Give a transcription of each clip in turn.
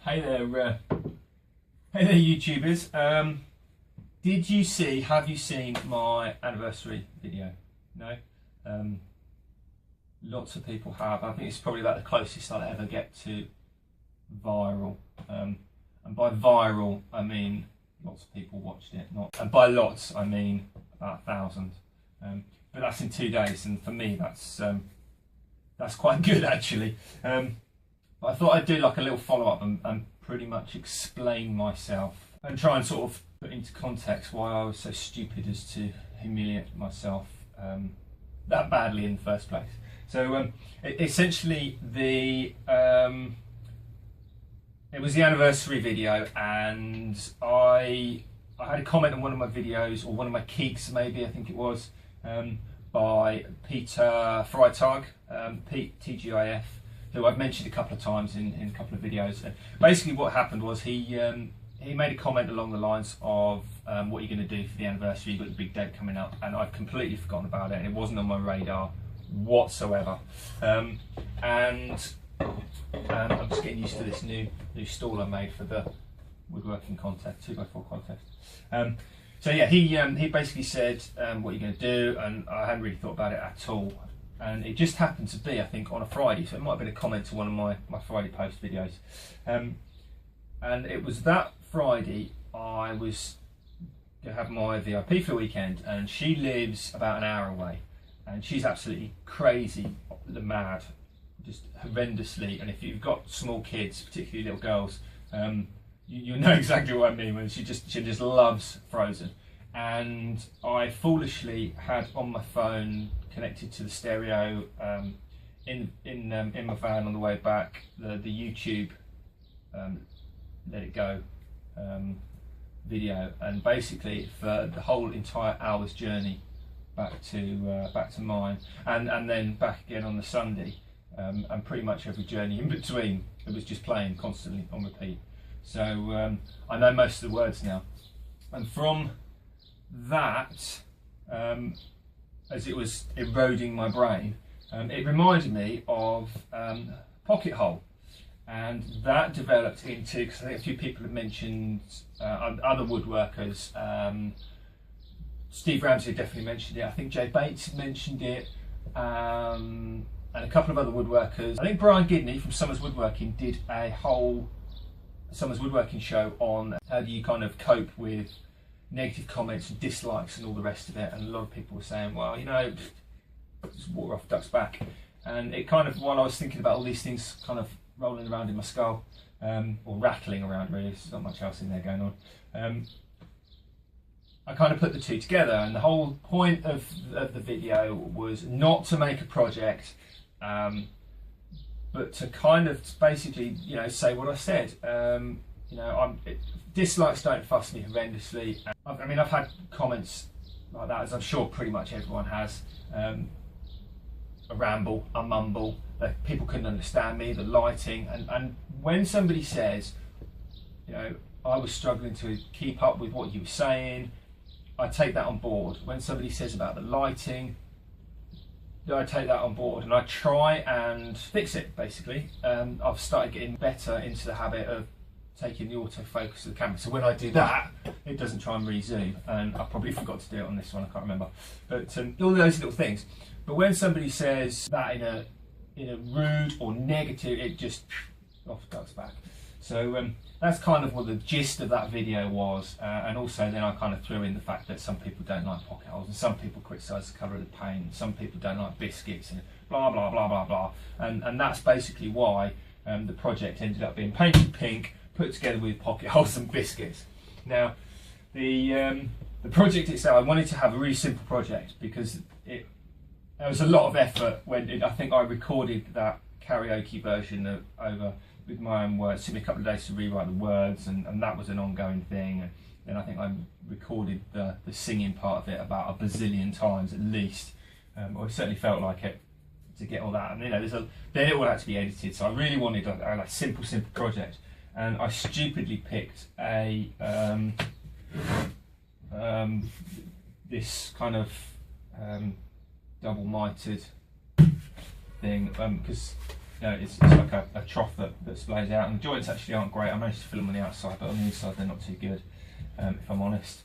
Hey there YouTubers. Have you seen my anniversary video? No? Lots of people have. I think it's probably about the closest I'll ever get to viral. And by viral, I mean lots of people watched it. And by lots, I mean about 1,000. But that's in 2 days, and for me, that's quite good actually. But I thought I'd do like a little follow-up and pretty much explain myself and try and sort of put into context why I was so stupid as to humiliate myself that badly in the first place. So essentially it was the anniversary video, and I had a comment on one of my videos, or one of my keeks maybe, I think it was, by Peter Freitag, Pete TGIF, who I've mentioned a couple of times in a couple of videos. And basically what happened was he made a comment along the lines of what you're going to do for the anniversary. You've got the big date coming up, and I'd completely forgotten about it, and it wasn't on my radar whatsoever. And I'm just getting used to this new stool I made for the woodworking contest, 2x4 contest. So yeah, he basically said what you're going to do, and I hadn't really thought about it at all. And it just happened to be, I think, on a Friday, so it might have been a comment to one of my Friday post videos. And it was that Friday I was going to have my VIP for the weekend, and she lives about an hour away, and she's absolutely crazy, mad, just horrendously. And if you've got small kids, particularly little girls, you know exactly what I mean, when she just loves Frozen. And I foolishly had on my phone, connected to the stereo in my van on the way back, the YouTube Let It Go video, and basically for the whole entire hour's journey back to mine, and then back again on the Sunday, and pretty much every journey in between, it was just playing constantly on repeat. So I know most of the words now, and from that, as it was eroding my brain, it reminded me of Pocket Hole, and that developed into, because I think a few people have mentioned other woodworkers. Steve Ramsey definitely mentioned it. I think Jay Bates mentioned it, and a couple of other woodworkers. I think Brian Gidney from Summers Woodworking did a whole Summers Woodworking show on how do you kind of cope with negative comments and dislikes and all the rest of it. And a lot of people were saying, well, you know, just water off a duck's back. And it kind of, while I was thinking about all these things kind of rolling around in my skull, or rattling around really, there's not much else in there going on, I kind of put the two together. And the whole point of the video was not to make a project, but to kind of basically, you know, say what I said. You know, dislikes don't fuss me horrendously. I mean, I've had comments like that, as I'm sure pretty much everyone has. A ramble, a mumble, that people couldn't understand me, the lighting, and when somebody says, you know, I was struggling to keep up with what you were saying, I take that on board. When somebody says about the lighting, I take that on board, and I try and fix it, basically. I've started getting better into the habit of taking the autofocus of the camera, so when I do that, it doesn't try and re-zoom, and I probably forgot to do it on this one, I can't remember. But all those little things. But when somebody says that in a rude or negative, it just off the duck's back. So that's kind of what the gist of that video was, and also then I kind of threw in the fact that some people don't like pocket holes, and some people criticise the colour of the paint, and some people don't like biscuits, and blah blah blah blah blah. And that's basically why the project ended up being painted pink, put together with pocket holes and biscuits. Now, the project itself, I wanted to have a really simple project, because there was a lot of effort when I think I recorded that karaoke version over with my own words. It took me a couple of days to rewrite the words, and that was an ongoing thing. And then I think I recorded the singing part of it about a bazillion times at least, or it certainly felt like it, to get all that. And you know, then it all had to be edited. So I really wanted a simple project, and I stupidly picked a this kind of double-mitered thing, because you know, it's like a trough that splays out, and the joints actually aren't great. I managed to fill them on the outside, but on the inside they're not too good, if I'm honest,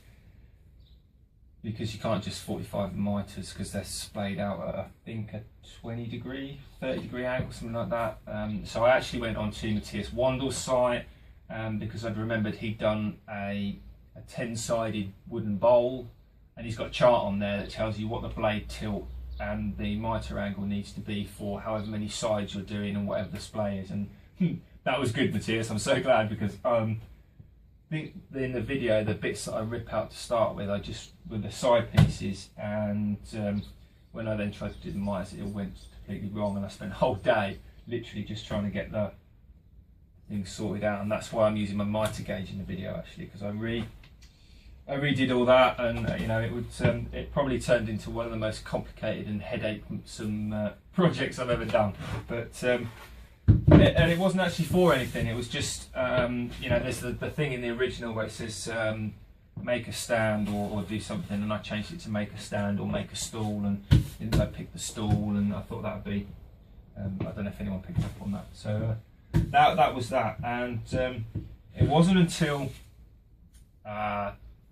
because you can't just 45 miters because they're splayed out at, I think, a 20 degree, 30 degree angle, something like that. So I actually went on to Matthias Wandel's site because I'd remembered he'd done a 10-sided wooden bowl, and he's got a chart on there that tells you what the blade tilt and the mitre angle needs to be for however many sides you're doing and whatever the splay is. And that was good, Matthias. I'm so glad, because I think in the video, the bits that I rip out to start with, I just with the side pieces, and when I then tried to do the mitres, it all went completely wrong, and I spent a whole day literally just trying to get the things sorted out. And that's why I'm using my mitre gauge in the video, actually, because I redid all that, and you know, it probably turned into one of the most complicated and headache-some projects I've ever done. But and it wasn't actually for anything. It was just you know, there's the thing in the original where it says make a stand or do something, and I changed it to make a stand or make a stool, and I picked the stool, and I thought that would be I don't know if anyone picked up on that. So that was that, and it wasn't until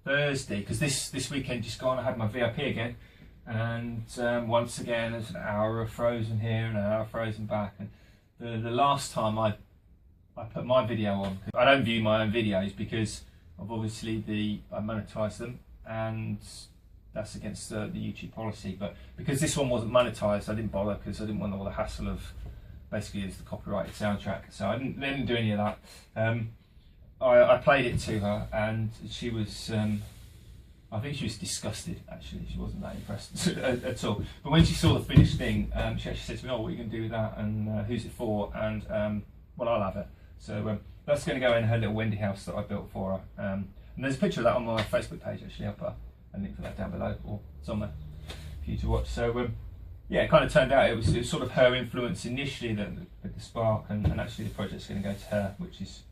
Thursday, because this weekend just gone, I had my VIP again, and once again there's an hour of frozen here and an hour of frozen back. And the last time I put my video on, I don't view my own videos because of obviously I monetize them, and that's against the YouTube policy. But because this one wasn't monetized, I didn't bother, because I didn't want all the hassle of basically it's the copyrighted soundtrack. So I didn't do any of that. I played it to her, and she was, I think she was disgusted, actually. She wasn't that impressed at all. But when she saw the finished thing, she actually said to me, oh, what are you going to do with that, and who's it for? And, well, I'll have it. So that's going to go in her little Wendy house that I built for her. And there's a picture of that on my Facebook page, actually. I'll put a link for that down below, or somewhere for you to watch. So, yeah, it kind of turned out it was sort of her influence initially with the spark, and actually the project's going to go to her, which is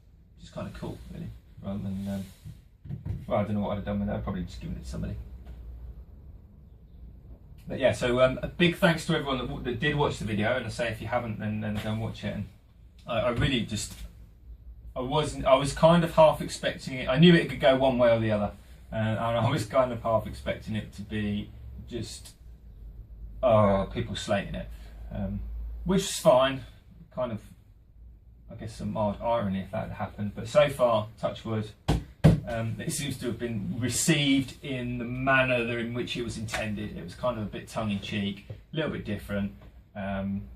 kind of cool, really, rather than well, I don't know what I'd have done with it. I'd probably just given it to somebody. But yeah, so a big thanks to everyone that did watch the video, and I say if you haven't, then go and watch it. And I really just I was kind of half expecting it. I knew it could go one way or the other, and I was kind of half expecting it to be just people slating it, which is fine, kind of, I guess, some mild irony if that had happened. But so far, touch wood, it seems to have been received in the manner in which it was intended. It was kind of a bit tongue-in-cheek, a little bit different, and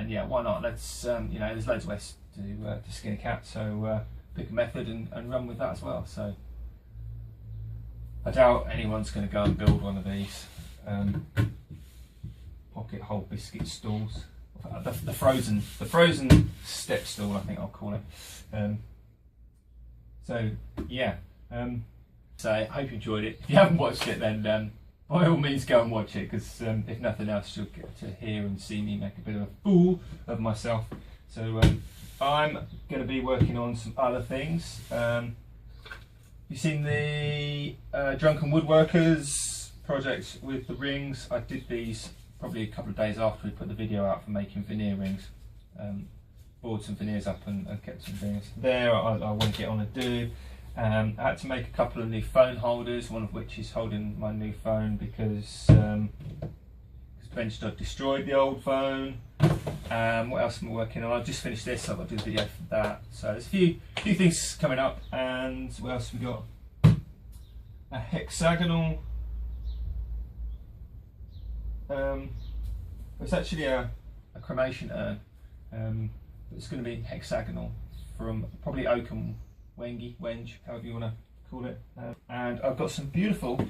yeah, why not? Let's you know, there's loads of ways to skin a cat, so pick a method and run with that as well. So I doubt anyone's going to go and build one of these pocket hole biscuit stools. The frozen step stool, I think I'll call it. So yeah, so I hope you enjoyed it. If you haven't watched it, then by all means go and watch it, because if nothing else, you'll get to hear and see me make a bit of a fool of myself. So I'm going to be working on some other things. You've seen the Drunken Woodworkers project with the rings. I did these probably a couple of days after we put the video out for making veneer rings. Bored some veneers up and kept some rings there. I want to get on and do. I had to make a couple of new phone holders, one of which is holding my new phone because Benchtop destroyed the old phone. What else am I working on? I've just finished this, so I've got to do the video for that. So there's a few things coming up. And what else have we got? A hexagonal. It's actually a cremation urn. It's going to be hexagonal from probably oak and wenge, however you want to call it. And I've got some beautiful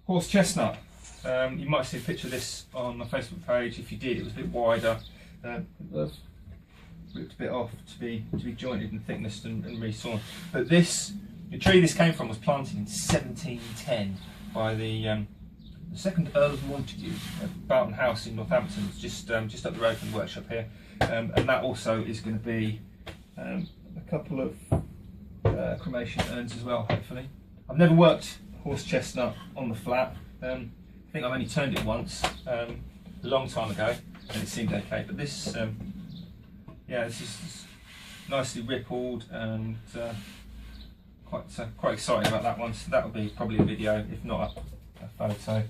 horse chestnut. You might see a picture of this on my Facebook page. If you did, it was a bit wider. It was ripped a bit off to be jointed and thicknessed and resawn. But the tree this came from was planted in 1710 by the second Earl of Montague at Barton House in Northampton. It's just up the road from the workshop here, and that also is going to be a couple of cremation urns as well, hopefully. I've never worked horse chestnut on the flat. I think I've only turned it once, a long time ago, and it seemed okay. But this, yeah, this is nicely rippled, and quite exciting about that one. So that will be probably a video, if not a photo.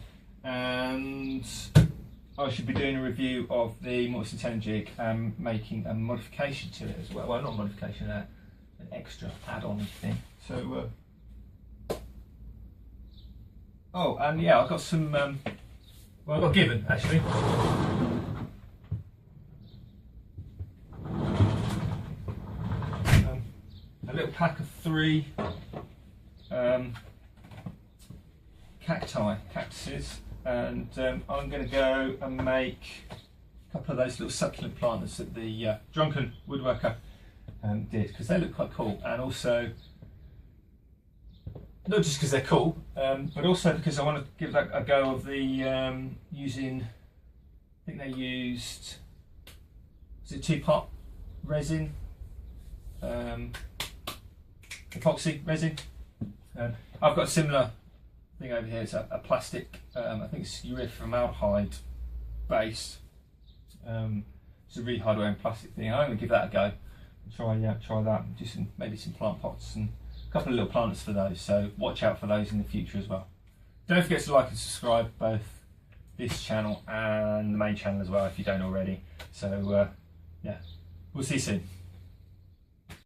And I should be doing a review of the Mortise antenna jig and making a modification to it as well. Well, not a modification, an extra add-on thing. So, oh, and yeah, I've got some, well, I got given actually. A little pack of 3 cactuses, and I'm going to go and make a couple of those little succulent planters that the drunken woodworker did, because they look quite cool, and also not just because they're cool, but also because I want to give that a go of the using, I think they used, was it 2-part resin, epoxy resin. I've got a similar thing over here. It's a plastic, I think it's urethromaldehyde based. It's a really hard wearing plastic thing. I'm going to give that a go. Try that. Do maybe some plant pots and a couple of little planters for those. So watch out for those in the future as well. Don't forget to like and subscribe both this channel and the main channel as well if you don't already. So yeah, we'll see you soon.